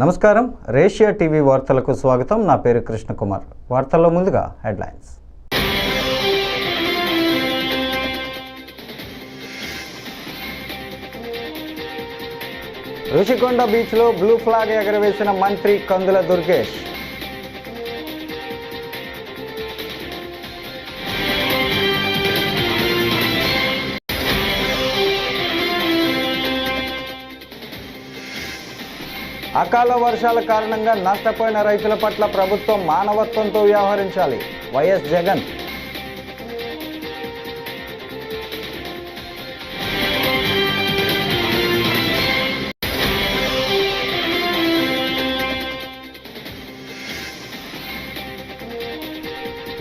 నమస్కారం, రేషియా టీవీ వార్తలకు స్వాగతం. నా పేరు కృష్ణకుమార్. వార్తల్లో ముందుగా హెడ్లైన్స్. రుషికొండ బీచ్లో బ్లూ ఫ్లాగ్ ఎగరవేసిన మంత్రి కందుల దుర్గేష్. అకాల వర్షాల కారణంగా నష్టపోయిన రైతుల పట్ల ప్రభుత్వం మానవత్వంతో వ్యవహరించాలి. YS Jagan.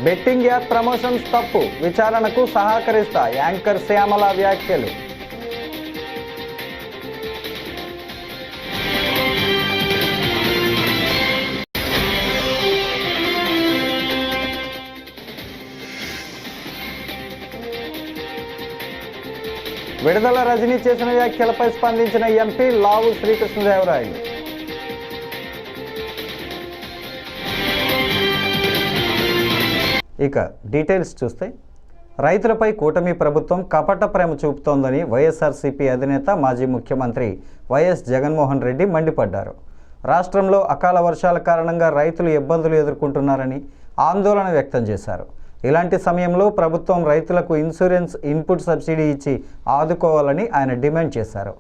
Betting app promotions తప్పు, విచారణకు సహకరిస్తా యాంకర్ శ్యామల వ్యాఖ్యలు. విడుదల రజనీ చేసిన వ్యాఖ్యలపై స్పందించిన ఎంపీ లావు శ్రీకృష్ణదేవరాయలు. ఇక డీటెయిల్స్ చూస్తే, రైతులపై కూటమి ప్రభుత్వం కపట ప్రేమ చూపుతోందని వైఎస్ఆర్సీపీ అధినేత మాజీ ముఖ్యమంత్రి వైఎస్ జగన్మోహన్ రెడ్డి మండిపడ్డారు. రాష్ట్రంలో అకాల వర్షాల కారణంగా రైతులు ఇబ్బందులు ఎదుర్కొంటున్నారని ఆందోళన వ్యక్తం చేశారు. ఇలాంటి సమయంలో ప్రభుత్వం రైతులకు ఇన్సూరెన్స్ ఇన్పుట్ సబ్సిడీ ఇచ్చి ఆదుకోవాలని ఆయన డిమాండ్ చేశారు.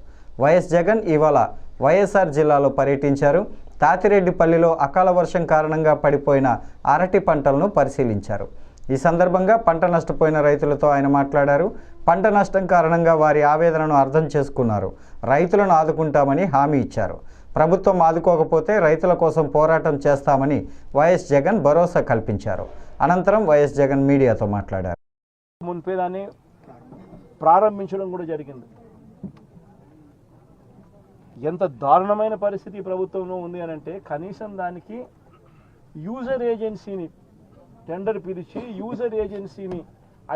వైఎస్ జగన్ ఇవాళ వైఎస్ఆర్ జిల్లాలో పర్యటించారు. తాతిరెడ్డిపల్లిలో అకాల వర్షం కారణంగా పడిపోయిన అరటి పంటలను పరిశీలించారు. ఈ సందర్భంగా పంట నష్టపోయిన రైతులతో ఆయన మాట్లాడారు. పంట నష్టం కారణంగా వారి ఆవేదనను అర్థం చేసుకున్నారు. రైతులను ఆదుకుంటామని హామీ ఇచ్చారు. ప్రభుత్వం ఆదుకోకపోతే రైతుల కోసం పోరాటం చేస్తామని వైఎస్ జగన్ భరోసా కల్పించారు. అనంతరం వైఎస్ జగన్ మీడియాతో మాట్లాడారు. మున్పే దాన్ని ప్రారంభించడం కూడా జరిగింది. ఎంత దారుణమైన పరిస్థితి ప్రభుత్వంలో ఉంది అని అంటే, కనీసం దానికి యూజర్ ఏజెన్సీని టెండర్ పిలిచి యూజర్ ఏజెన్సీని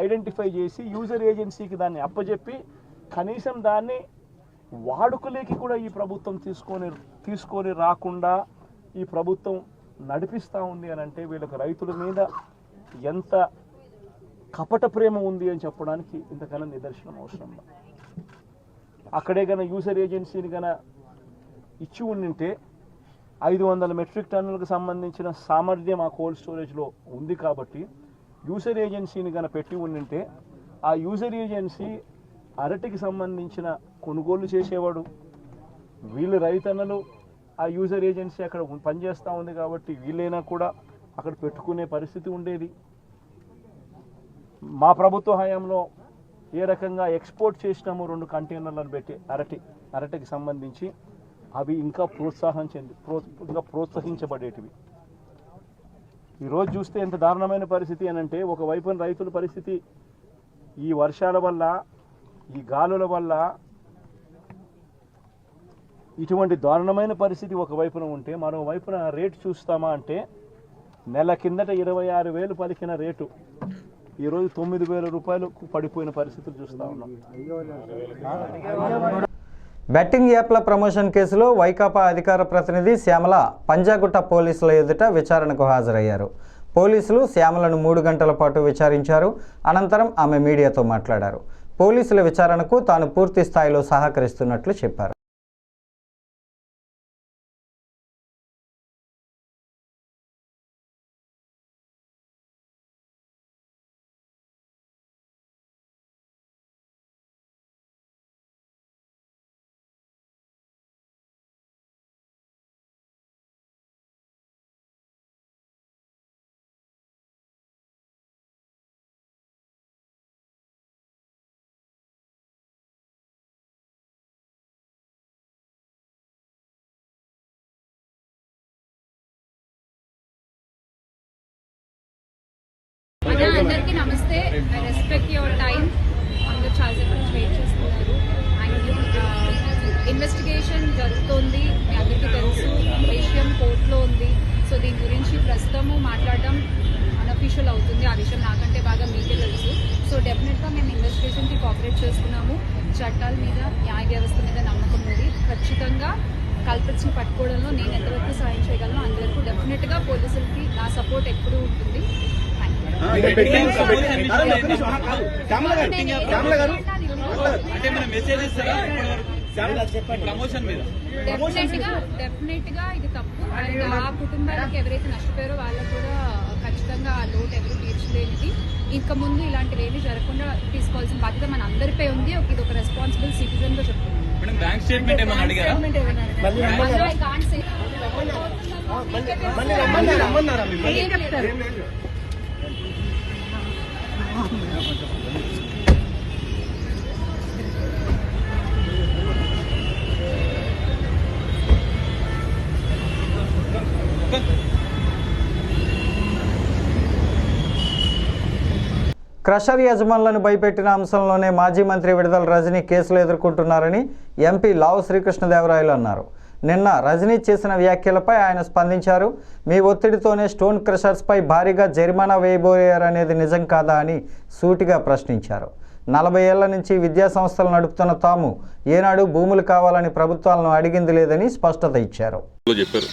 ఐడెంటిఫై చేసి యూజర్ ఏజెన్సీకి దాన్ని అప్పచెప్పి కనీసం దాన్ని వాడుకలేకి కూడా ఈ ప్రభుత్వం తీసుకొని రాకుండా ఈ ప్రభుత్వం నడిపిస్తూ ఉంది అని అంటే, వీళ్ళకి రైతుల మీద ఎంత కపట ప్రేమ ఉంది అని చెప్పడానికి ఇంతకన్నా నిదర్శనం అవసరం. అక్కడే గన యూజర్ ఏజెన్సీని గన ఇచ్చి ఉండింటే 500 మెట్రిక్ టన్నులకు సంబంధించిన సామర్థ్యం ఆ కోల్డ్ స్టోరేజ్లో ఉంది కాబట్టి యూజర్ ఏజెన్సీని గన పెట్టి ఉండింటే ఆ యూజర్ ఏజెన్సీ అరటికి సంబంధించిన కొనుగోలు చేసేవాడు. వీళ్ళు రైతన్నలు ఆ యూజర్ ఏజెన్సీ అక్కడ పనిచేస్తూ ఉంది కాబట్టి వీళ్ళైనా కూడా అక్కడ పెట్టుకునే పరిస్థితి ఉండేది. మా ప్రభుత్వ హయాంలో ఏ రకంగా ఎక్స్పోర్ట్ చేసినాము 2 కంటైనర్లను పెట్టి అరటికి సంబంధించి అవి ఇంకా ప్రోత్సహించబడేటివి. ఈరోజు చూస్తే ఎంత దారుణమైన పరిస్థితి అని అంటే, ఒకవైపున రైతుల పరిస్థితి ఈ వర్షాల వల్ల ఈ గాలుల వల్ల ఇటువంటి దారుణమైన పరిస్థితి ఒకవైపున ఉంటే, మరోవైపున రేటు చూస్తామా అంటే నెల కిందట 26,000 పలికిన రేటు ఈరోజు 9,000 రూపాయలకు పడిపోయిన పరిస్థితులు చూస్తూ ఉన్నాం. బెట్టింగ్ యాప్ల ప్రమోషన్ కేసులో వైకాపా అధికార ప్రతినిధి శ్యామల పంజాగుట్ట పోలీసుల ఎదుట విచారణకు హాజరయ్యారు. పోలీసులు శ్యామలను 3 గంటల పాటు విచారించారు. అనంతరం ఆమె మీడియాతో మాట్లాడారు. పోలీసుల విచారణకు తాను పూర్తి స్థాయిలో సహకరిస్తున్నట్లు చెప్పారు. అందరికీ నమస్తే. I respect your time. అందరూ చాలాసేపు వెయిట్ చేస్తున్నారు. ఇన్వెస్టిగేషన్ జరుగుతోంది, మీ అందరికీ తెలుసు. విషయం కోర్టులో ఉంది. సో దీని గురించి ప్రస్తుతము మాట్లాడడం అన్అఫీషియల్ అవుతుంది. ఆ విషయం నాకంటే బాగా మీకే తెలుసు. సో డెఫినెట్గా మేము ఇన్వెస్టిగేషన్కి కోఆపరేట్ చేస్తున్నాము. చట్టాల మీద, న్యాయ వ్యవస్థ మీద నమ్మకం ఉంది. ఖచ్చితంగా కల్పిట్స్ని పట్టుకోవడంలో నేను ఎంతవరకు సాయం చేయగలను అంతవరకు డెఫినెట్గా పోలీసులకి నా సపోర్ట్ ఎప్పుడూ ఉంటుంది. డెఫినెట్గా ఇది తప్పు. అండ్ ఆ కుటుంబాలకు ఎవరైతే నష్టపోయారో వాళ్ళకు కూడా ఖచ్చితంగా ఆ లోటు ఎవరు తీర్చలేనిది. ఇంకా ముందు ఇలాంటివి ఏమీ జరగకుండా తీసుకోవాల్సిన బాధ్యత మన అందరిపై ఉంది. ఇది ఒక రెస్పాన్సిబుల్ సిటిజన్ గా చెప్తున్నాను. క్రషర్ యజమానులను భయపెట్టిన అంశంలోనే మాజీ మంత్రి విడుదల రజనీ కేసులు ఎదుర్కొంటున్నారని ఎంపీ లావు శ్రీకృష్ణదేవరాయలు అన్నారు. నిన్న రజనీ చేసిన వ్యాఖ్యలపై ఆయన స్పందించారు. మీ ఒత్తిడితోనే స్టోన్ క్రషర్స్పై భారీగా జరిమానా వేయబోయారనేది నిజం కాదా అని సూటిగా ప్రశ్నించారు. 40 ఏళ్ల నుంచి విద్యా సంస్థలు నడుపుతున్న తాము ఏనాడు భూములు కావాలని ప్రభుత్వాలను అడిగింది లేదని స్పష్టత ఇచ్చారు. చెప్పారు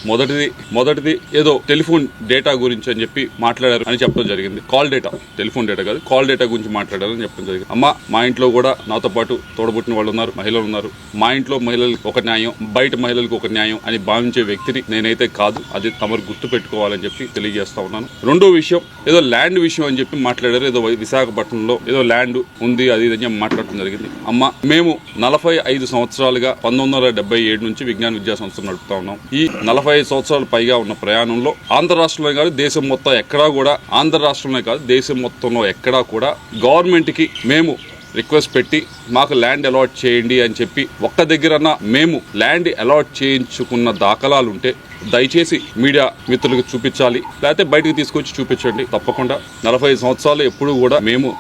మొదటిది ఏదో టెలిఫోన్ డేటా గురించి అని చెప్పి మాట్లాడారు అని చెప్పడం జరిగింది. కాల్ డేటా, టెలిఫోన్ డేటా కాదు, కాల్ డేటా గురించి మాట్లాడారు అని చెప్పడం జరిగింది. అమ్మ, మా ఇంట్లో కూడా నాతో పాటు తోడబుట్టిన వాళ్ళు ఉన్నారు, మహిళలు ఉన్నారు. మా ఇంట్లో మహిళలకు ఒక న్యాయం, బయట మహిళలకు ఒక న్యాయం అని భావించే వ్యక్తిని నేనైతే కాదు. అది తమరు గుర్తు పెట్టుకోవాలని చెప్పి తెలియజేస్తా ఉన్నాను. రెండో విషయం, ఏదో ల్యాండ్ విషయం అని చెప్పి మాట్లాడారు. ఏదో విశాఖపట్నంలో ఏదో ల్యాండ్ ఉంది అది ఇది అని మాట్లాడటం జరిగింది. అమ్మ, మేము 45 సంవత్సరాలుగా 1977 నుంచి విజ్ఞాన విద్యా సంస్థలు నడుపుతా ఉన్నాం. ఈ 45 సంవత్సరాలు పైగా ఉన్న ప్రయాణంలో ఆంధ్ర రాష్ట్రంలో కాదు దేశం మొత్తం ఎక్కడా కూడా, ఆంధ్ర రాష్ట్రంలో కాదు దేశం మొత్తంలో ఎక్కడా కూడా గవర్నమెంట్కి మేము రిక్వెస్ట్ పెట్టి మాకు ల్యాండ్ అలాట్ చేయండి అని చెప్పి ఒక్క దగ్గరన్నా మేము ల్యాండ్ అలాట్ చేయించుకున్న దాఖలాలు ఉంటే దయచేసి మీడియా మిత్రులకు చూపించాలి, లేకపోతే బయటకు తీసుకొచ్చి చూపించండి. తప్పకుండా 45 సంవత్సరాలు ఎప్పుడు కూడా మేము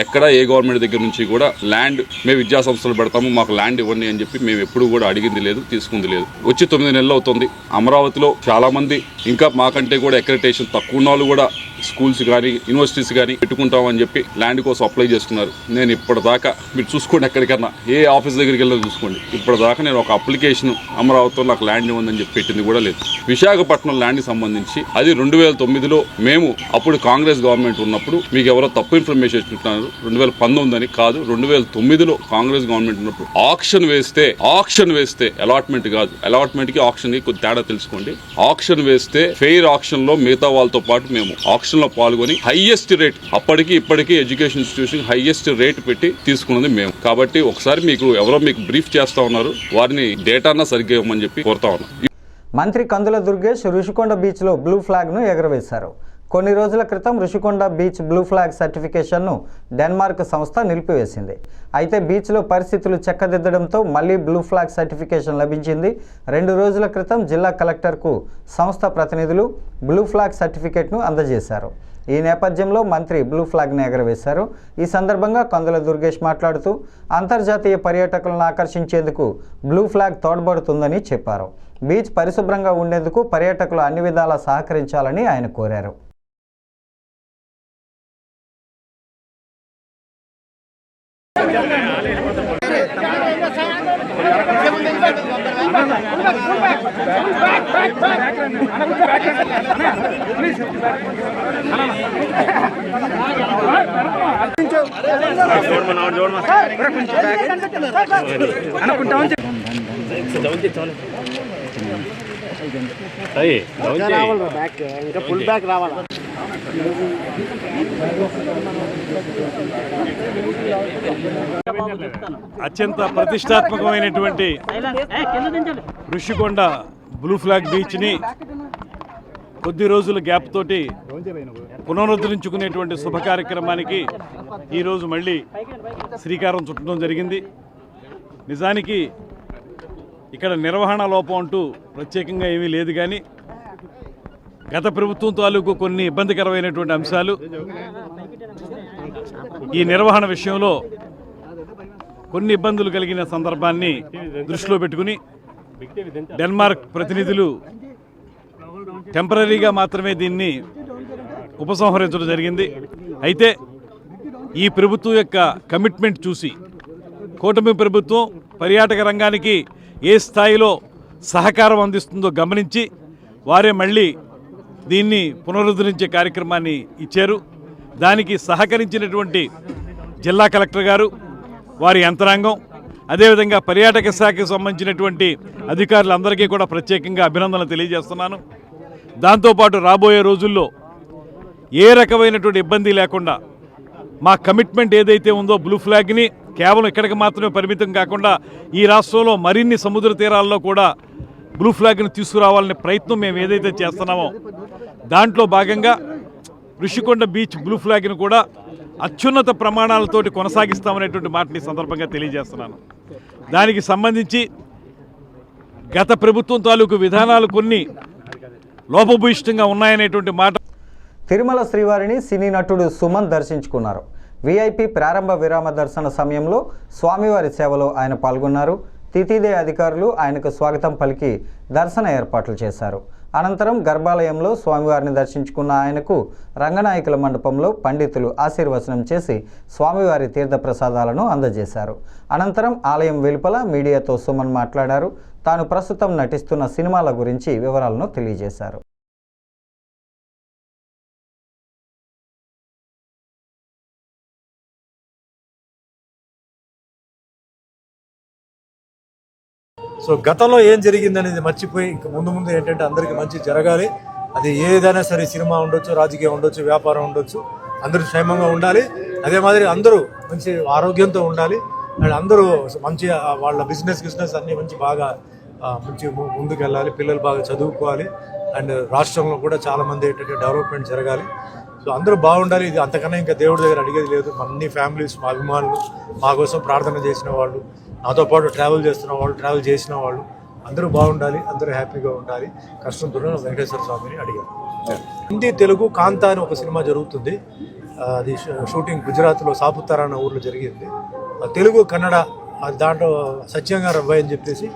ఎక్కడ ఏ గవర్నమెంట్ దగ్గర నుంచి కూడా ల్యాండ్ మేము విద్యా సంస్థలు పెడతాము, మాకు ల్యాండ్ ఇవ్వండి అని చెప్పి మేము ఎప్పుడు కూడా అడిగింది లేదు, తీసుకుంది లేదు. వచ్చి 9 నెలలు అవుతుంది. అమరావతిలో చాలా మంది ఇంకా మాకంటే కూడా అక్రెడిటేషన్ తక్కువ ఉన్న వాళ్ళు కూడా స్కూల్స్ కానీ యూనివర్సిటీస్ కానీ పెట్టుకుంటామని చెప్పి ల్యాండ్ కోసం అప్లై చేస్తున్నారు. నేను ఇప్పటిదాకా మీరు చూసుకోండి, ఎక్కడికన్నా ఏ ఆఫీస్ దగ్గరికి వెళ్ళి చూసుకోండి, ఇప్పటిదాకా నేను ఒక అప్లికేషన్ అమరావతిలో నాకు ల్యాండ్ ఇవ్వందని చెప్పి పెట్టింది కూడా లేదు. విశాఖపట్నం ల్యాండ్కి సంబంధించి అది 2009లో మేము అప్పుడు కాంగ్రెస్ గవర్నమెంట్ ఉన్నప్పుడు మీకు ఎవరో తప్పు ఇన్ఫర్మేషన్ ఇచ్చుకుంటున్నారు. 2019 అని కాదు, 2009లో కాంగ్రెస్ గవర్నమెంట్ ఉన్నప్పుడు ఆక్షన్ వేస్తే అలాట్మెంట్ కాదు, అలాట్మెంట్ కి ఆక్షన్ కి కొద్ది తేడా తెలుసుకోండి. ఆక్షన్ వేస్తే ఫెయిర్ ఆక్షన్ లో మిగతా వాళ్ళతో పాటు మేము ఆక్షన్ లో పాల్గొని హైయెస్ట్ రేట్, అప్పటికి ఇప్పటికీ ఎడ్యుకేషన్ ఇన్స్టిట్యూషన్ హైయెస్ట్ రేట్ పెట్టి తీసుకున్నది మేము. కాబట్టి ఒకసారి ఎవరో మీకు బ్రీఫ్ చేస్తా ఉన్నారు, వారిని డేటానా సరిగ్గా ఇవ్వమని చెప్పి కోరుతా ఉన్నాం. మంత్రి కందుల దుర్గేష్ రుషికొండ బీచ్లో బ్లూ ఫ్లాగ్ను ఎగరవేశారు. కొన్ని రోజుల క్రితం రుషికొండ బీచ్ బ్లూ ఫ్లాగ్ సర్టిఫికేషన్ను డెన్మార్క్ సంస్థ నిలిపివేసింది. అయితే బీచ్లో పరిస్థితులు చక్కదిద్దడంతో మళ్లీ బ్లూ ఫ్లాగ్ సర్టిఫికేషన్ లభించింది. 2 రోజుల క్రితం జిల్లా కలెక్టర్కు సంస్థ ప్రతినిధులు బ్లూ ఫ్లాగ్ సర్టిఫికేట్ను అందజేశారు. ఈ నేపథ్యంలో మంత్రి బ్లూ ఫ్లాగ్ను ఎగరవేశారు. ఈ సందర్భంగా కందుల దుర్గేష్ మాట్లాడుతూ అంతర్జాతీయ పర్యాటకులను ఆకర్షించేందుకు బ్లూ ఫ్లాగ్ తోడ్పడుతుందని చెప్పారు. బీచ్ పరిశుభ్రంగా ఉండేందుకు పర్యాటకులు అన్ని విధాలా సహకరించాలని ఆయన కోరారు. అత్యంత ప్రతిష్టాత్మకమైనటువంటి రుషికొండ బ్లూ ఫ్లాగ్ బీచ్ని కొద్ది రోజుల గ్యాప్ తోటి పునరుద్ధరించుకునేటువంటి శుభ కార్యక్రమానికి ఈరోజు మళ్ళీ శ్రీకారం చుట్టడం జరిగింది. నిజానికి ఇక్కడ నిర్వహణ లోపం అంటూ ప్రత్యేకంగా ఏమీ లేదు, కానీ గత ప్రభుత్వం తాలూకు కొన్ని ఇబ్బందికరమైనటువంటి అంశాలు ఈ నిర్వహణ విషయంలో కొన్ని ఇబ్బందులు కలిగిన సందర్భాన్ని దృష్టిలో పెట్టుకుని డెన్మార్క్ ప్రతినిధులు టెంపరీగా మాత్రమే దీన్ని ఉపసంహరించడం జరిగింది. అయితే ఈ ప్రభుత్వం యొక్క కమిట్మెంట్ చూసి కూటమి ప్రభుత్వం పర్యాటక రంగానికి ఏ స్థాయిలో సహకారం అందిస్తుందో గమనించి వారే మళ్ళీ దీన్ని పునరుద్ధరించే కార్యక్రమాన్ని ఇచ్చారు. దానికి సహకరించినటువంటి జిల్లా కలెక్టర్ గారు, వారి యంత్రాంగం, అదేవిధంగా పర్యాటక శాఖకు సంబంధించినటువంటి అధికారులందరికీ కూడా ప్రత్యేకంగా అభినందనలు తెలియజేస్తున్నాను. దాంతోపాటు రాబోయే రోజుల్లో ఏ రకమైనటువంటి ఇబ్బంది లేకుండా మా కమిట్మెంట్ ఏదైతే ఉందో బ్లూ ఫ్లాగ్ని కేవలం ఇక్కడికి మాత్రమే పరిమితం కాకుండా ఈ రాష్ట్రంలో మరిన్ని సముద్ర తీరాల్లో కూడా బ్లూ ఫ్లాగ్ని తీసుకురావాలనే ప్రయత్నం మేము ఏదైతే చేస్తున్నామో దాంట్లో భాగంగా ఋషికొండ బీచ్ బ్లూ ఫ్లాగ్ని కూడా అత్యున్నత ప్రమాణాలతోటి కొనసాగిస్తామనేటువంటి మాటని సందర్భంగా తెలియజేస్తున్నాను. దానికి సంబంధించి గత ప్రభుత్వం తాలూకు విధానాలు కొన్ని లోపభూయిష్టంగా ఉన్నాయనేటువంటి మాట. తిరుమల శ్రీవారిని సినీ నటుడు సుమన్ దర్శించుకున్నారు. వీఐపీ ప్రారంభ విరామ దర్శన సమయంలో స్వామివారి సేవలో ఆయన పాల్గొన్నారు. తితిదే అధికారులు ఆయనకు స్వాగతం పలికి దర్శన ఏర్పాట్లు చేశారు. అనంతరం గర్భాలయంలో స్వామివారిని దర్శించుకున్న ఆయనకు రంగనాయకుల మండపంలో పండితులు ఆశీర్వచనం చేసి స్వామివారి తీర్థప్రసాదాలను అందజేశారు. అనంతరం ఆలయం వెలుపల మీడియాతో సుమన్ మాట్లాడారు. తాను ప్రస్తుతం నటిస్తున్న సినిమాల గురించి వివరాలను తెలియజేశారు. సో గతంలో ఏం జరిగిందనేది మర్చిపోయి ఇంక ముందు ఏంటంటే అందరికీ మంచి జరగాలి. అది ఏదైనా సరే, సినిమా ఉండొచ్చు, రాజకీయం ఉండొచ్చు, వ్యాపారం ఉండొచ్చు, అందరూ క్షేమంగా ఉండాలి. అదే మాదిరి అందరూ మంచి ఆరోగ్యంతో ఉండాలి. అండ్ అందరూ మంచి వాళ్ళ బిజినెస్ అన్నీ బాగా మంచి ముందుకు వెళ్ళాలి. పిల్లలు బాగా చదువుకోవాలి. అండ్ రాష్ట్రంలో కూడా చాలామంది ఏంటంటే డెవలప్మెంట్ జరగాలి. సో అందరూ బాగుండాలి. ఇది అంతకన్నా ఇంకా దేవుడి దగ్గర అడిగేది లేదు. అన్ని ఫ్యామిలీస్, మా అభిమానులు, మా కోసం ప్రార్థన చేసిన వాళ్ళు, నాతో పాటు ట్రావెల్ చేస్తున్న వాళ్ళు, ట్రావెల్ చేసిన వాళ్ళు అందరూ బాగుండాలి, అందరూ హ్యాపీగా ఉండాలి. కష్టంతో వెంకటేశ్వర స్వామిని అడిగారు. హిందీ, తెలుగు కాంతా అని ఒక సినిమా జరుగుతుంది. అది షూటింగ్ గుజరాత్లో సాపుతారా అన్న ఊర్లో జరిగింది. తెలుగు, కన్నడ దాంట్లో సత్యంగా అబ్బాయి అని చెప్పేసి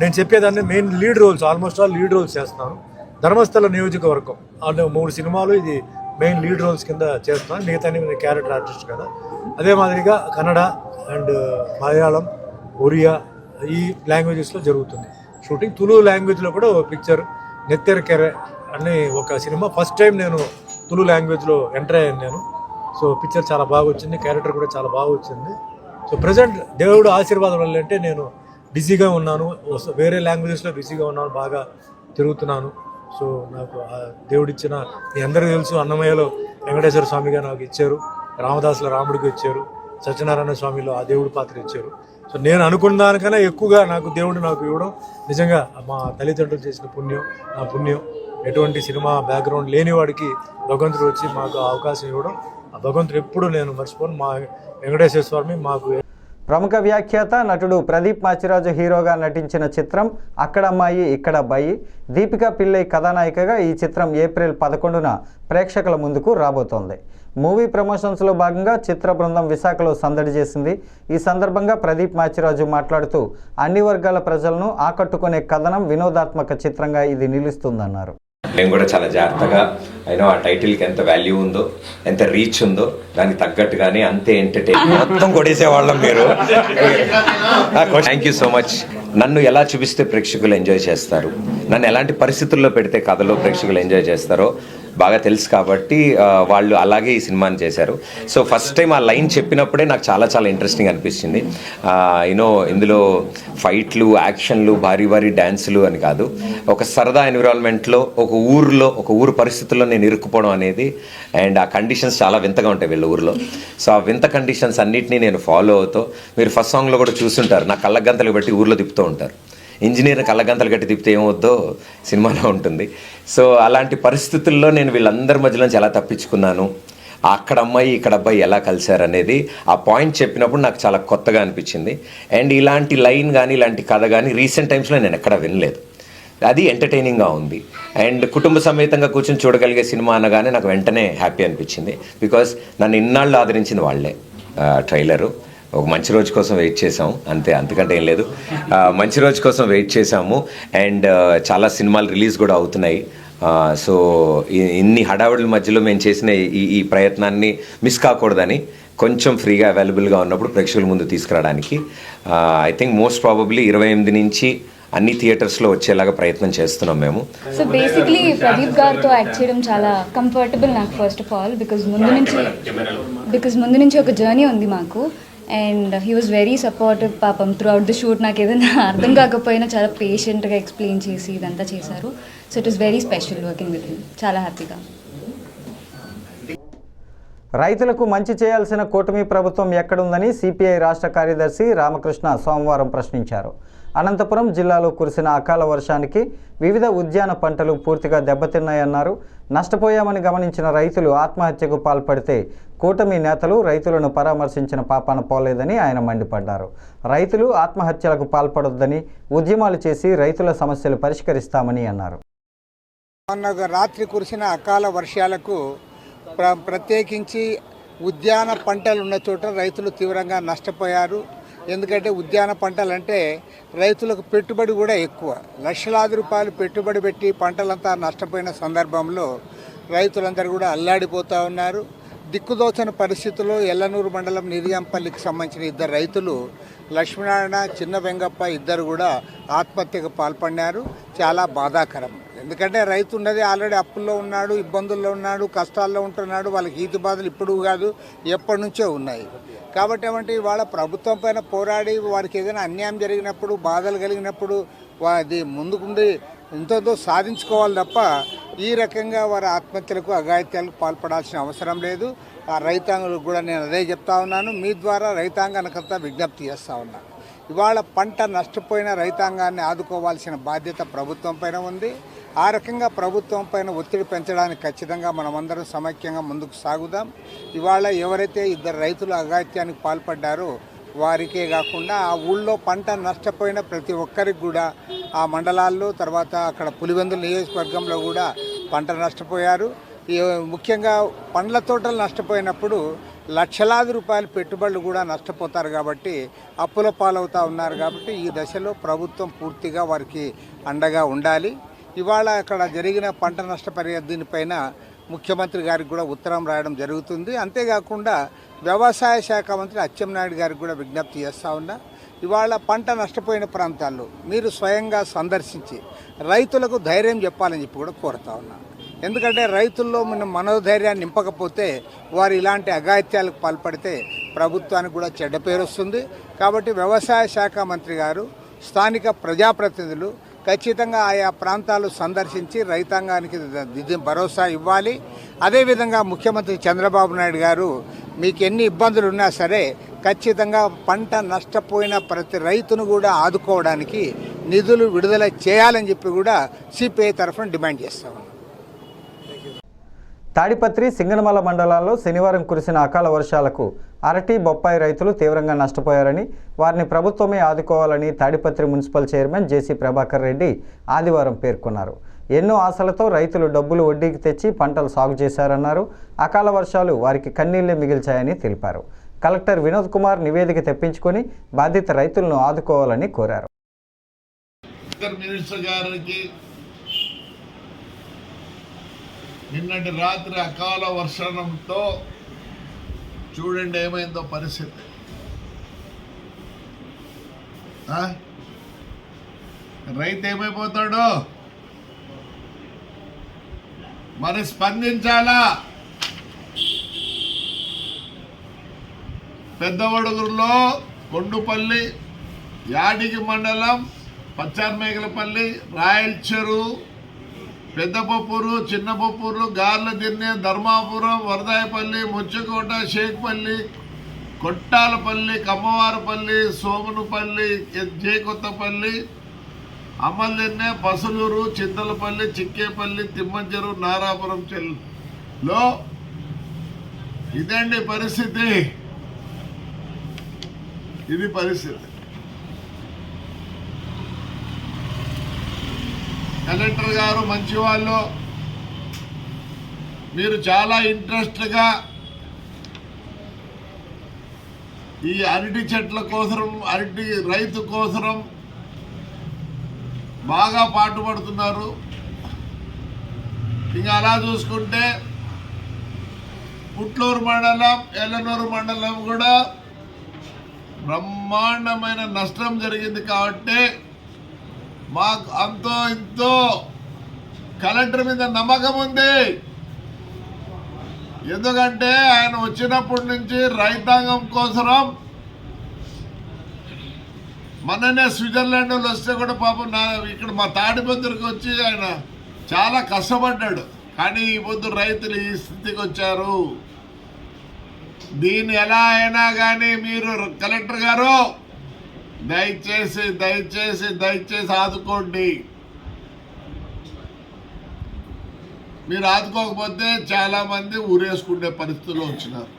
నేను చెప్పేదాన్ని main lead roles, almost all lead roles చేస్తున్నాను. ధర్మస్థల నియోజకవర్గం అంటే 3 సినిమాలు ఇది మెయిన్ లీడ్ రోల్స్ కింద చేస్తున్నాను. మిగతా నేను క్యారెక్టర్ ఆర్టిస్ట్ కదా. అదే మాదిరిగా కన్నడ అండ్ మలయాళం, ఒరియా ఈ లాంగ్వేజెస్లో జరుగుతుంది షూటింగ్. తులు లాంగ్వేజ్లో కూడా ఒక పిక్చర్ నెత్తెరకెరె అని ఒక సినిమా ఫస్ట్ టైం నేను తులు లాంగ్వేజ్లో ఎంటర్ అయ్యాను నేను. సో పిక్చర్ చాలా బాగా వచ్చింది, క్యారెక్టర్ కూడా చాలా బాగా వచ్చింది. సో ప్రజెంట్ దేవుడు ఆశీర్వాదం వల్ల అంటే నేను బిజీగా ఉన్నాను, వేరే లాంగ్వేజెస్లో బిజీగా ఉన్నాను, బాగా తిరుగుతున్నాను. సో నాకు దేవుడిచ్చిన మీ అందరికీ తెలుసు, అన్నమయ్యలో వెంకటేశ్వర స్వామిగా నాకు ఇచ్చారు, రామదాసుల రాముడికి ఇచ్చారు, సత్యనారాయణ స్వామిలో ఆ దేవుడి పాత్ర ఇచ్చారు. సో నేను అనుకున్న దానికన్నా ఎక్కువగా దేవుడు నాకు ఇవ్వడం నిజంగా మా తల్లిదండ్రులు చేసిన పుణ్యం, నా పుణ్యం. ఎటువంటి సినిమా బ్యాక్గ్రౌండ్ లేని వాడికి భగవంతుడు వచ్చి మాకు అవకాశం ఇవ్వడం, ఆ భగవంతుడు ఎప్పుడు నేను మర్చిపోను. మా వెంకటేశ్వర స్వామి మాకు. ప్రముఖ వ్యాఖ్యాత నటుడు ప్రదీప్ మాచిరాజు హీరోగా నటించిన చిత్రం అక్కడ అమ్మాయి ఇక్కడ అబ్బాయి. దీపికా పిల్లై కథానాయికగా ఈ చిత్రం ఏప్రిల్ 11న ప్రేక్షకుల ముందుకు రాబోతోంది. మూవీ ప్రమోషన్స్లో భాగంగా చిత్ర బృందం విశాఖలో సందడి చేసింది. ఈ సందర్భంగా ప్రదీప్ మాచిరాజు మాట్లాడుతూ అన్ని వర్గాల ప్రజలను ఆకట్టుకునే కథనం, వినోదాత్మక చిత్రంగా ఇది నిలుస్తుందన్నారు. నేను కూడా చాలా జాగ్రత్తగా అయినా ఆ టైటిల్కి ఎంత వాల్యూ ఉందో, ఎంత రీచ్ ఉందో దానికి తగ్గట్టుగానే అంతే ఎంటర్టైన్ మొత్తం కొడేసేవాళ్ళం మీరు. Thank you so much. నన్ను ఎలా చూపిస్తే ప్రేక్షకులు ఎంజాయ్ చేస్తారు, నన్ను ఎలాంటి పరిస్థితుల్లో పెడితే కథలో ప్రేక్షకులు ఎంజాయ్ చేస్తారో బాగా తెలుసు కాబట్టి వాళ్ళు అలాగే ఈ సినిమాని చేశారు. సో ఫస్ట్ టైం ఆ లైన్ చెప్పినప్పుడే నాకు చాలా చాలా ఇంట్రెస్టింగ్ అనిపించింది. యూనో ఇందులో ఫైట్లు, యాక్షన్లు, భారీ భారీ డ్యాన్సులు అని కాదు, ఒక సరదా ఎన్విరాన్మెంట్లో ఒక ఊరు పరిస్థితుల్లో నేను ఇరుక్కుపోవడం అనేది, అండ్ ఆ కండిషన్స్ చాలా వింతగా ఉంటాయి వీళ్ళ ఊరిలో. సో ఆ వింత కండిషన్స్ అన్నిటినీ నేను ఫాలో అవుతూ, మీరు ఫస్ట్ సాంగ్లో కూడా చూస్తుంటారు, నా కళ్ళగంతలు బట్టి ఊర్లో తిప్పుతూ ఉంటారు. ఇంజనీర్ని కళ్ళగంతలు గట్టి తిప్పితే ఏమవుద్దో సినిమాలో ఉంటుంది. సో అలాంటి పరిస్థితుల్లో నేను వీళ్ళందరి మధ్యలో నుంచి ఎలా తప్పించుకున్నాను, అక్కడ అమ్మాయి ఇక్కడ అబ్బాయి ఎలా కలిశారు అనేది ఆ పాయింట్ చెప్పినప్పుడు నాకు చాలా కొత్తగా అనిపించింది. అండ్ ఇలాంటి లైన్ కానీ ఇలాంటి కథ కానీ రీసెంట్ టైమ్స్లో నేను ఎక్కడా వినలేదు. అది ఎంటర్టైనింగ్గా ఉంది. అండ్ కుటుంబ సమేతంగా కూర్చొని చూడగలిగే సినిమా అనగానే నాకు వెంటనే హ్యాపీ అనిపించింది. బికాస్ నన్ను ఇన్నాళ్ళు ఆదరించింది వాళ్ళే. ట్రైలరు ఒక మంచి రోజు కోసం వెయిట్ చేసాము, అంతకంటే ఏం లేదు. మంచి రోజు కోసం వెయిట్ చేసాము. అండ్ చాలా సినిమాలు రిలీజ్ కూడా అవుతున్నాయి. సో ఇన్ని హడావుడి మధ్యలో మేము చేసిన ఈ ప్రయత్నాన్ని మిస్ కాకూడదని కొంచెం ఫ్రీగా అవైలబుల్గా ఉన్నప్పుడు ప్రేక్షకుల ముందు తీసుకురావడానికి ఐ థింక్ మోస్ట్ ప్రాబబ్లీ 28 నుంచి అన్ని థియేటర్స్లో వచ్చేలాగా ప్రయత్నం చేస్తున్నాం మేము. సో బేసిక్లీ ప్రదీప్ గారితో యాక్ట్ చేయడం చాలా కంఫర్టబుల్ నాకు ఫస్ట్ ఆఫ్ ఆల్ బికాజ్ ముందు నుంచి ఒక జర్నీ ఉంది మాకు. And he was very supportive పాపం త్రూ అవుట్ ద షూట్. నాకు ఏదైనా అర్థం కాకపోయినా చాలా పేషెంట్గా ఎక్స్ప్లెయిన్ చేసి ఇదంతా చేశారు. So it is very special working with him. చాలా హ్యాపీగా. రైతులకు మంచి చేయాల్సిన కూటమి ప్రభుత్వం ఎక్కడుందని సిపిఐ రాష్ట్ర కార్యదర్శి రామకృష్ణ సోమవారం ప్రశ్నించారు. అనంతపురం జిల్లాలో కురిసిన అకాల వర్షానికి వివిధ ఉద్యాన పంటలు పూర్తిగా దెబ్బతిన్నాయన్నారు. నష్టపోయామని గమనించిన రైతులు ఆత్మహత్యకు పాల్పడితే కూటమి నేతలు రైతులను పరామర్శించిన పాపాన పోలేదని ఆయన మండిపడ్డారు. రైతులు ఆత్మహత్యలకు పాల్పడొద్దని, ఉద్యమాలు చేసి రైతుల సమస్యలు పరిష్కరిస్తామని అన్నారు. రాత్రి కురిసిన అకాల వర్షాలకు ప్రత్యేకించి ఉద్యాన పంటలు ఉన్న చోట రైతులు తీవ్రంగా నష్టపోయారు. ఎందుకంటే ఉద్యాన పంటలు అంటే రైతులకు పెట్టుబడి కూడా ఎక్కువ. లక్షలాది రూపాయలు పెట్టుబడి పెట్టి పంటలంతా నష్టపోయిన సందర్భంలో రైతులందరూ కూడా అల్లాడిపోతూ ఉన్నారు. దిక్కుదోచని పరిస్థితుల్లో ఎల్లనూరు మండలం నిర్యాంపల్లికి సంబంధించిన ఇద్దరు రైతులు లక్ష్మీనారాయణ, చిన్న వెంగప్ప ఇద్దరు కూడా ఆత్మహత్యకు పాల్పడినారు. చాలా బాధాకరం. ఎందుకంటే రైతు ఉన్నది ఆల్రెడీ అప్పుల్లో ఉన్నాడు, ఇబ్బందుల్లో ఉన్నాడు, కష్టాల్లో ఉంటున్నాడు. వాళ్ళకి ఈతి బాధలు ఇప్పుడు కాదు, ఎప్పటి నుంచో ఉన్నాయి. కాబట్టి ఏమంటే ఇవాళ ప్రభుత్వం పైన పోరాడి వారికి ఏదైనా అన్యాయం జరిగినప్పుడు, బాధలు కలిగినప్పుడు అది ముందుకుండి ఎంతో సాధించుకోవాలి తప్ప ఈ రకంగా వారి ఆత్మహత్యలకు, అఘాయిత్యాలకు పాల్పడాల్సిన అవసరం లేదు. ఆ రైతాంగులకు కూడా నేను అదే చెప్తా ఉన్నాను. మీ ద్వారా రైతాంగానికంతా విజ్ఞప్తి చేస్తూ ఉన్నాను. ఇవాళ పంట నష్టపోయిన రైతాంగాన్ని ఆదుకోవాల్సిన బాధ్యత ప్రభుత్వం పైన ఉంది. ఆ రకంగా ప్రభుత్వం పైన ఒత్తిడి పెంచడానికి ఖచ్చితంగా మనమందరం సమైక్యంగా ముందుకు సాగుదాం. ఇవాళ ఎవరైతే ఇద్దరు రైతులు అఘాయిత్యానికి పాల్పడ్డారో వారికే కాకుండా ఆ ఊళ్ళో పంట నష్టపోయిన ప్రతి ఒక్కరికి కూడా ఆ మండలాల్లో, తర్వాత అక్కడ పులివెందుల నియోజకవర్గంలో కూడా పంట నష్టపోయారు. ముఖ్యంగా పండ్ల తోటలు నష్టపోయినప్పుడు లక్షలాది రూపాయల పెట్టుబడులు కూడా నష్టపోతారు. కాబట్టి అప్పుల పాలవుతూ ఉన్నారు. కాబట్టి ఈ దశలో ప్రభుత్వం పూర్తిగా వారికి అండగా ఉండాలి. ఇవాళ అక్కడ జరిగిన పంట నష్టపరిహారం దీనిపైన ముఖ్యమంత్రి గారికి కూడా ఉత్తరం రాయడం జరుగుతుంది. అంతేకాకుండా వ్యవసాయ శాఖ మంత్రి అచ్చెన్నాయుడు గారికి కూడా విజ్ఞప్తి చేస్తూ ఉన్నా. ఇవాళ పంట నష్టపోయిన ప్రాంతాల్లో మీరు స్వయంగా సందర్శించి రైతులకు ధైర్యం చెప్పాలని చెప్పి కూడా కోరుతా ఉన్నా. ఎందుకంటే రైతుల్లో మన మనోధైర్యాన్ని నింపకపోతే వారు ఇలాంటి అఘాయిత్యాలకు పాల్పడితే ప్రభుత్వానికి కూడా చెడ్డ పేరు వస్తుంది. కాబట్టి వ్యవసాయ శాఖ మంత్రి గారు, స్థానిక ప్రజాప్రతినిధులు ఖచ్చితంగా ఆయా ప్రాంతాలు సందర్శించి రైతాంగానికి భరోసా ఇవ్వాలి. అదేవిధంగా ముఖ్యమంత్రి చంద్రబాబు నాయుడు గారు మీకు ఎన్ని ఇబ్బందులు ఉన్నా సరే ఖచ్చితంగా పంట నష్టపోయిన ప్రతి రైతును కూడా ఆదుకోవడానికి నిధులు విడుదల చేయాలని చెప్పి కూడా సిపిఐ తరఫున డిమాండ్ చేస్తాం. తాడిపత్రి, సింగనమల మండలాల్లో శనివారం కురిసిన అకాల వర్షాలకు అరటి, బొప్పాయి రైతులు తీవ్రంగా నష్టపోయారని, వారిని ప్రభుత్వమే ఆదుకోవాలని తాడిపత్రి మున్సిపల్ చైర్మన్ జేసీ ప్రభాకర్ రెడ్డి ఆదివారం పేర్కొన్నారు. ఎన్నో ఆశలతో రైతులు డబ్బులు వడ్డీకి తెచ్చి పంటలు సాగు చేశారన్నారు. అకాల వర్షాలు వారికి కన్నీళ్లే మిగిల్చాయని తెలిపారు. కలెక్టర్ వినోద్ కుమార్ నివేదిక తెప్పించుకొని బాధిత రైతులను ఆదుకోవాలని కోరారు. నిన్నటి రాత్రి అకాల వర్షంతో చూడండి ఏమైందో పరిస్థితి. రైతు ఏమైపోతాడో మరి స్పందించాలా. పెద్దవడుగురులో, కొండుపల్లి, యాడికి మండలం, పచ్చార్మేగలపల్లి, రాయల్చెరు, పెద్దపప్పూరు, చిన్నపప్పూరు, గార్లదిన్నె, ధర్మాపురం, వరదాయపల్లి, ముచ్చకోట, షేక్పల్లి, కొట్టాలపల్లి, కమ్మవారపల్లి, సోమనుపల్లి, జేకొత్తపల్లి, అమ్మల్దిన్నె, పసులూరు, చింతలపల్లి, చిక్కేపల్లి, తిమ్మంచెరు, నారాపురం చెల్లో ఇదండి పరిస్థితి. ఇది పరిస్థితి. కలెక్టర్ గారు మంచి వాళ్ళు, మీరు చాలా ఇంట్రెస్ట్గా ఈ అరటి చెట్ల కోసం, అరటి రైతు కోసం బాగా పాటుపడుతున్నారు. ఇంకా అలా చూసుకుంటే పుట్లూరు మండలం, ఎల్లనూరు మండలం కూడా బ్రహ్మాండమైన నష్టం జరిగింది. కాబట్టి మాకు అంతో ఇంతో కలెక్టర్ మీద నమ్మకం ఉంది. ఎందుకంటే ఆయన వచ్చినప్పటి నుంచి రైతాంగం కోసం మననే స్విట్జర్లాండ్ వాళ్ళు వస్తే కూడా పాపం ఇక్కడ మా తాడిపత్రికి వచ్చి ఆయన చాలా కష్టపడ్డాడు. కానీ ఈ పొద్దు రైతులు ఈ స్థితికి వచ్చారు. దీన్ని ఎలా అయినా కానీ మీరు కలెక్టర్ గారు దయచేసి దయచేసి దయచేసి ఆదుకోండి. మీరు ఆదుకోకపోతే చాలామంది ఊరేసుకునే పరిస్థితుల్లో వచ్చినారు.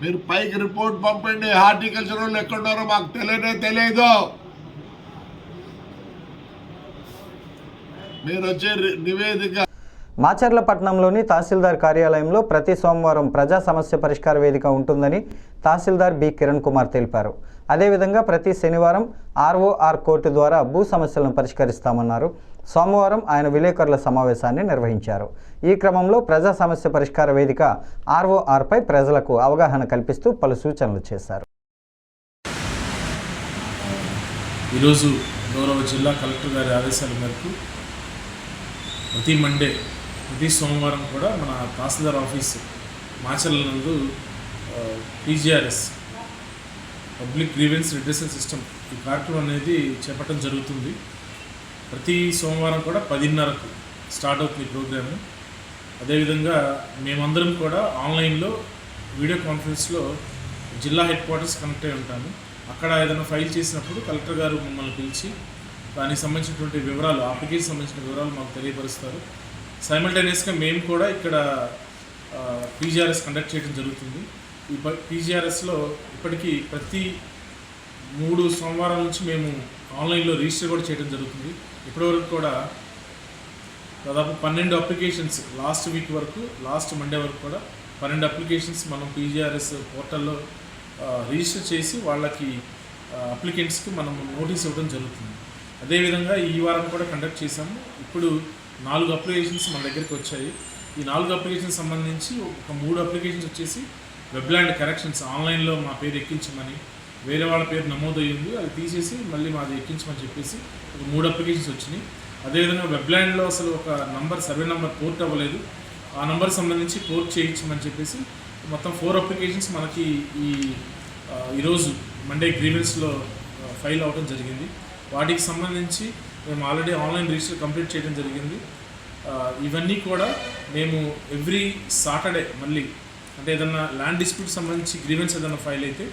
మీరు పైకి రిపోర్ట్ పంపండి. హార్టికల్చర్ వాళ్ళు ఎక్కడున్నారో మాకు తెలియదు. మీరు వచ్చే నివేదిక. మాచర్లపట్నంలోని తహసీల్దార్ కార్యాలయంలో ప్రతి సోమవారం ప్రజా సమస్య పరిష్కార వేదిక ఉంటుందని తహసీల్దార్ బి కిరణ్ కుమార్ తెలిపారు. అదేవిధంగా ప్రతి శనివారం ఆర్ఓఆర్ కోర్టు ద్వారా భూ సమస్యలను పరిష్కరిస్తామన్నారు. సోమవారం ఆయన విలేకరుల సమావేశాన్ని నిర్వహించారు. ఈ క్రమంలో ప్రజా సమస్య పరిష్కార వేదిక ఆర్ఓఆర్పై ప్రజలకు అవగాహన కల్పిస్తూ పలు సూచనలు చేశారు. ఈరోజు గౌరవ జిల్లా కలెక్టర్ గారి ఆదేశాల మేరకు ప్రతి మండే ప్రతి సోమవారం కూడా మన తహసీల్దార్ ఆఫీస్ మాచర్ల నందు PGRS public grievance redressal system ఈ కార్యక్రమం అనేది చేపట్టడం జరుగుతుంది. ప్రతి సోమవారం కూడా 10:30కు స్టార్ట్ అవుతుంది ఈ ప్రోగ్రాము. అదేవిధంగా మేమందరం కూడా ఆన్లైన్లో వీడియో కాన్ఫరెన్స్లో జిల్లా హెడ్ క్వార్టర్స్ కనెక్ట్ అయి ఉంటాము. అక్కడ ఏదైనా ఫైల్ చేసినప్పుడు కలెక్టర్ గారు మమ్మల్ని పిలిచి దానికి సంబంధించినటువంటి వివరాలు, అప్లికేషన్ సంబంధించిన వివరాలు మాకు తెలియపరుస్తారు. సైమల్టేనియస్గా మేము కూడా ఇక్కడ పీజీఆర్ఎస్ కండక్ట్ చేయడం జరుగుతుంది. ఈ పీజీఆర్ఎస్లో ఇప్పటికీ ప్రతి 3 సోమవారాల నుంచి మేము ఆన్లైన్లో రిజిస్టర్ కూడా చేయడం జరుగుతుంది. ఇప్పటివరకు కూడా దాదాపు 12 అప్లికేషన్స్ లాస్ట్ మండే వరకు కూడా 12 అప్లికేషన్స్ మనం పీజీఆర్ఎస్ పోర్టల్లో రిజిస్టర్ చేసి వాళ్ళకి అప్లికెంట్స్కి మనం నోటీస్ ఇవ్వడం జరుగుతుంది. అదేవిధంగా ఈ వారం కూడా కండక్ట్ చేశాము. ఇప్పుడు 4 అప్లికేషన్స్ మన దగ్గరికి వచ్చాయి. ఈ 4 అప్లికేషన్స్ సంబంధించి ఒక 3 అప్లికేషన్స్ వచ్చేసి వెబ్లాండ్ కరెక్షన్స్ ఆన్లైన్లో మా పేరు ఎక్కించమని, వేరే వాళ్ళ పేరు నమోదయ్యింది అది తీసేసి మళ్ళీ మాది ఎక్కించమని చెప్పేసి ఒక 3 అప్లికేషన్స్ వచ్చినాయి. అదేవిధంగా వెబ్లాండ్లో అసలు ఒక సర్వే నెంబర్ పోర్ట్ అవ్వలేదు, ఆ నెంబర్ సంబంధించి పోర్ట్ చేయించమని చెప్పేసి మొత్తం 4 అప్లికేషన్స్ మనకి ఈరోజు మండే గ్రీవెన్స్లో ఫైల్ అవ్వడం జరిగింది. వాటికి సంబంధించి మేము ఆల్రెడీ ఆన్లైన్ రిజిస్టర్ కంప్లీట్ చేయడం జరిగింది. ఇవన్నీ కూడా మేము ఎవ్రీ సాటర్డే మళ్ళీ అంటే ఏదన్నా ల్యాండ్ డిస్ప్యూట్ సంబంధించి గ్రీవెన్స్ ఏదైనా ఫైల్ అయితే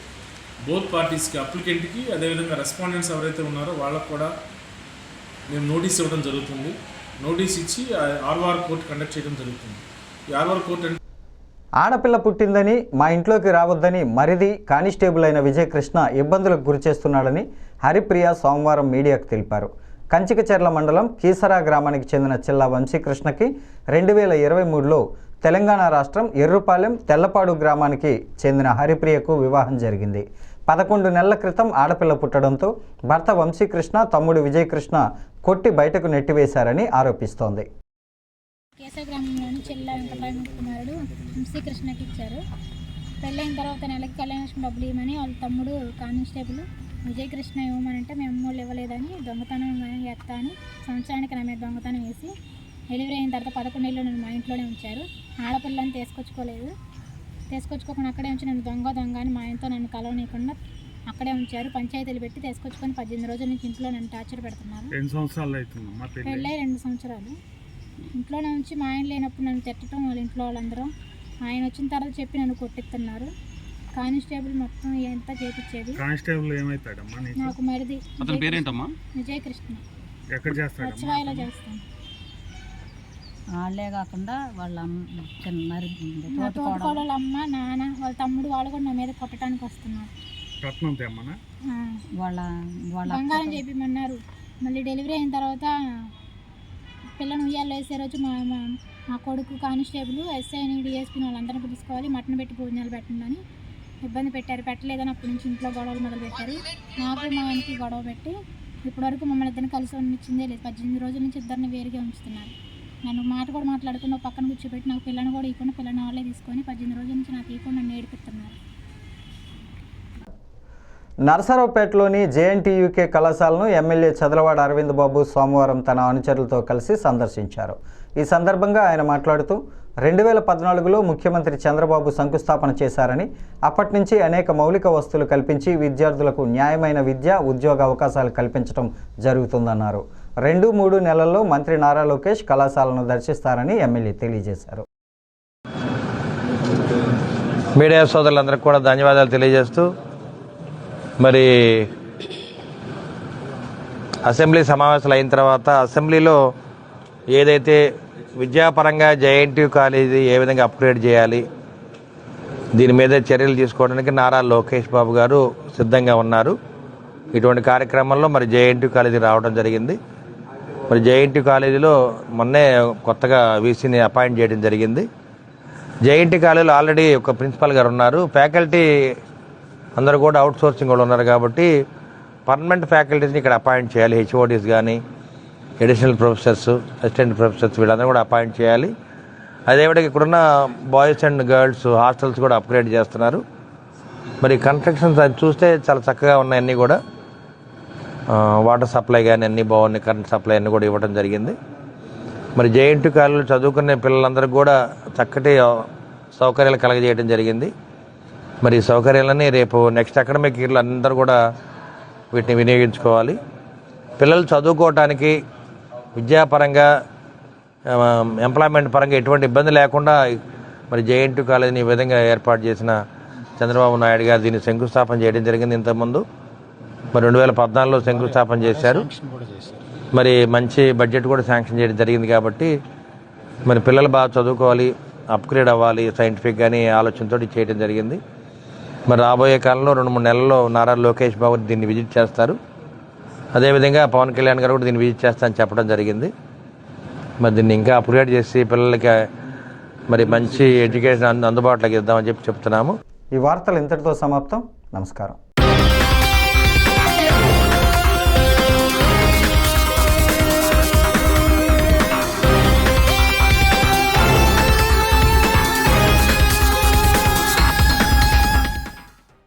బోత్ పార్టీస్కి, అప్లికెంట్కి అదేవిధంగా రెస్పాండెంట్స్ ఎవరైతే ఉన్నారో వాళ్ళకు కూడా మేము నోటీస్ ఇవ్వడం జరుగుతుంది. నోటీస్ ఇచ్చి ఆర్ఓఆర్ కోర్టు కండక్ట్ చేయడం జరుగుతుంది. ఈ ఆర్ఓఆర్ కోర్టు అంటే ఆడపిల్ల పుట్టిందని మా ఇంట్లోకి రావద్దని మరిది కానిస్టేబుల్ అయిన విజయకృష్ణ ఇబ్బందులకు గురిచేస్తున్నాడని హరిప్రియ సోమవారం మీడియాకు తెలిపారు. కంచికచెర్ల మండలం కీసరా గ్రామానికి చెందిన చిల్లా వంశీకృష్ణకి 2023లో తెలంగాణ రాష్ట్రం ఎర్రుపాలెం తెల్లపాడు గ్రామానికి చెందిన హరిప్రియకు వివాహం జరిగింది. 11 నెలల క్రితం ఆడపిల్ల పుట్టడంతో భర్త వంశీకృష్ణ తమ్ముడు విజయకృష్ణ కొట్టి బయటకు నెట్టివేశారని ఆరోపిస్తోంది. కేశవ గ్రామంలోని చెల్ల వెంకటరామ కుమారుడు వంశీకృష్ణకి ఇచ్చారు. పెళ్ళైన తర్వాత నెలకి కళ్యాణ డబ్బులు ఇవ్వమని వాళ్ళ తమ్ముడు కానిస్టేబుల్ విజయకృష్ణ ఇవ్వమనంటే మేము అమ్మోళ్ళు ఇవ్వలేదని దొంగతనం ఎత్తా అని సంవత్సరానికి నా మీద దొంగతనం వేసి డెలివరీ అయిన తర్వాత 11 ఏళ్ళు నన్ను మా ఇంట్లోనే ఉంచారు. ఆడపిల్లని తీసుకొచ్చుకోకుండా అక్కడే ఉంచి నన్ను దొంగ అని మా ఆయనతో నన్ను కలవనీయకుండా అక్కడే ఉంచారు. పంచాయతీలు పెట్టి తీసుకొచ్చుకొని 18 రోజుల నుంచి ఇంట్లో నన్ను టార్చర్ పెడుతున్నారు. 2 సంవత్సరాలు అవుతుంది పెళ్ళై 2 సంవత్సరాలు ఇంట్లోనే ఉంచి మా ఆయన లేనప్పుడు నన్ను తిట్టడం వాళ్ళ ఇంట్లో వాళ్ళందరూ, ఆయన వచ్చిన తర్వాత చెప్పి నన్ను కొట్టిస్తున్నారు. కానిస్టేబుల్ మొత్తం ఎంత చేపించేది. కానిస్టేబుల్ ఏమైతాడమ్మా? నాకు మరిది అతని పేరేంటమ్మా? విజయకృష్ణ. ఎక్కడ చేస్తాడు? సచివాలయంలో చేస్తాను. వాళ్ళే కాకుండా వాళ్ళ తోటకోడళ్ళ అమ్మ నాన్న వాళ్ళ తమ్ముడు వాళ్ళు కూడా నా మీద కొట్టడానికి వస్తున్నారు. వాళ్ళ బంగారం చేపిమన్నారు. మళ్ళీ డెలివరీ అయిన తర్వాత పిల్లని ఉయ్యాల్లో వేసే రోజు మా కొడుకు కానిస్టేబుల్ ఎస్ఐని డిఎస్పీని వాళ్ళందరినీ పిలుచుకోవాలి, మటన్ పెట్టి భోజనాలు పెట్టండి ఇబ్బంది పెట్టారు. పెట్టలేదని అప్పటి నుంచి ఇంట్లో గొడవలు మొదలుపెట్టారు. నాకు మా ఆయనకి గొడవ పెట్టి ఇప్పటివరకు మమ్మల్ని ఇద్దరిని కలిసి ఉంచిందే లేదు. 18 రోజుల నుంచి ఇద్దరిని వేరుగా ఉంచుతున్నారు. నన్ను మాట కూడా మాట్లాడకుండా పక్కన కూర్చోబెట్టి నాకు పిల్లని కూడా ఇవ్వకుండా పిల్లని వాళ్ళే తీసుకొని 18 రోజుల నుంచి నాకు ఇవ్వకుండా నన్ను ఏడిపిస్తున్నారు. నర్సరావుపేటలోని జేఎన్టీయూకే కళాశాలను ఎమ్మెల్యే చదలవాడ అరవింద్ బాబు సోమవారం తన అనుచరులతో కలిసి సందర్శించారు. ఈ సందర్భంగా ఆయన మాట్లాడుతూ 2014లో ముఖ్యమంత్రి చంద్రబాబు శంకుస్థాపన చేశారని, అప్పటి నుంచి అనేక మౌలిక వసతులు కల్పించి విద్యార్థులకు న్యాయమైన విద్య, ఉద్యోగ అవకాశాలు కల్పించడం జరుగుతుందన్నారు. 2-3 నెలల్లో మంత్రి నారా లోకేష్ కళాశాలను దర్శిస్తారని ఎమ్మెల్యే తెలియజేశారు. మీడియా సోదరులందరికీ కూడా ధన్యవాదాలు తెలియజేస్తూ, మరి అసెంబ్లీ సమావేశాలు అయిన తర్వాత అసెంబ్లీలో ఏదైతే విద్యాపరంగా జేఎన్టీయూ కాలేజీ ఏ విధంగా అప్గ్రేడ్ చేయాలి, దీని మీద చర్యలు తీసుకోవడానికి నారా లోకేష్ బాబు గారు సిద్ధంగా ఉన్నారు. ఇటువంటి కార్యక్రమంలో మరి జేఎన్టీయూ కాలేజీ రావడం జరిగింది. మరి జేఎన్టీయూ కాలేజీలో మొన్నే కొత్తగా వీసీని అపాయింట్ చేయడం జరిగింది. జేఎన్టీ కాలేజీలో ఆల్రెడీ ఒక ప్రిన్సిపాల్ గారు ఉన్నారు. ఫ్యాకల్టీ అందరూ కూడా అవుట్ సోర్సింగ్ వాళ్ళు ఉన్నారు కాబట్టి పర్మనెంట్ ఫ్యాకల్టీస్ని ఇక్కడ అపాయింట్ చేయాలి. హెచ్ఓడీస్ కానీ, అడిషనల్ ప్రొఫెసర్స్, అసిస్టెంట్ ప్రొఫెసర్స్ వీళ్ళందరూ కూడా అపాయింట్ చేయాలి. అదేవిధంగా ఇక్కడున్న బాయ్స్ అండ్ గర్ల్స్ హాస్టల్స్ కూడా అప్గ్రేడ్ చేస్తున్నారు. మరి కన్స్ట్రక్షన్స్ అది చూస్తే చాలా చక్కగా ఉన్నాయి. అన్నీ కూడా వాటర్ సప్లై కానీ అన్నీ బాగున్నాయి. కరెంట్ సప్లై అన్నీ కూడా ఇవ్వడం జరిగింది. మరి జేఎన్టీ కాలేజీలో చదువుకునే పిల్లలందరికీ కూడా చక్కటి సౌకర్యాలు కలగజేయడం జరిగింది. మరి ఈ సౌకర్యాలన్నీ రేపు నెక్స్ట్ అకాడమిక్ ఇయర్లో అందరూ కూడా వీటిని వినియోగించుకోవాలి. పిల్లలు చదువుకోవటానికి విద్యాపరంగా, ఎంప్లాయ్మెంట్ పరంగా ఎటువంటి ఇబ్బంది లేకుండా మరి జేఎన్టీ కాలేజీని ఈ విధంగా ఏర్పాటు చేసిన చంద్రబాబు నాయుడు గారు దీన్ని శంకుస్థాపన చేయడం జరిగింది. ఇంతకుముందు మరి 2014లో శంకుస్థాపన చేశారు. మరి మంచి బడ్జెట్ కూడా శాంక్షన్ చేయడం జరిగింది. కాబట్టి మరి పిల్లలు బాగా చదువుకోవాలి, అప్గ్రేడ్ అవ్వాలి సైంటిఫిక్ కానీ ఆలోచనతో చేయడం జరిగింది. మరి రాబోయే కాలంలో 2-3 నెలల్లో నారా లోకేష్ బాబు దీన్ని విజిట్ చేస్తారు. అదేవిధంగా పవన్ కళ్యాణ్ గారు కూడా దీన్ని విజిట్ చేస్తారని చెప్పడం జరిగింది. మరి దీన్ని ఇంకా అప్గ్రేడ్ చేసి పిల్లలకి మరి మంచి ఎడ్యుకేషన్ అందుబాటులోకి ఇద్దామని చెప్తున్నాము. ఈ వార్తలు ఇంతటితో సమాప్తం. నమస్కారం.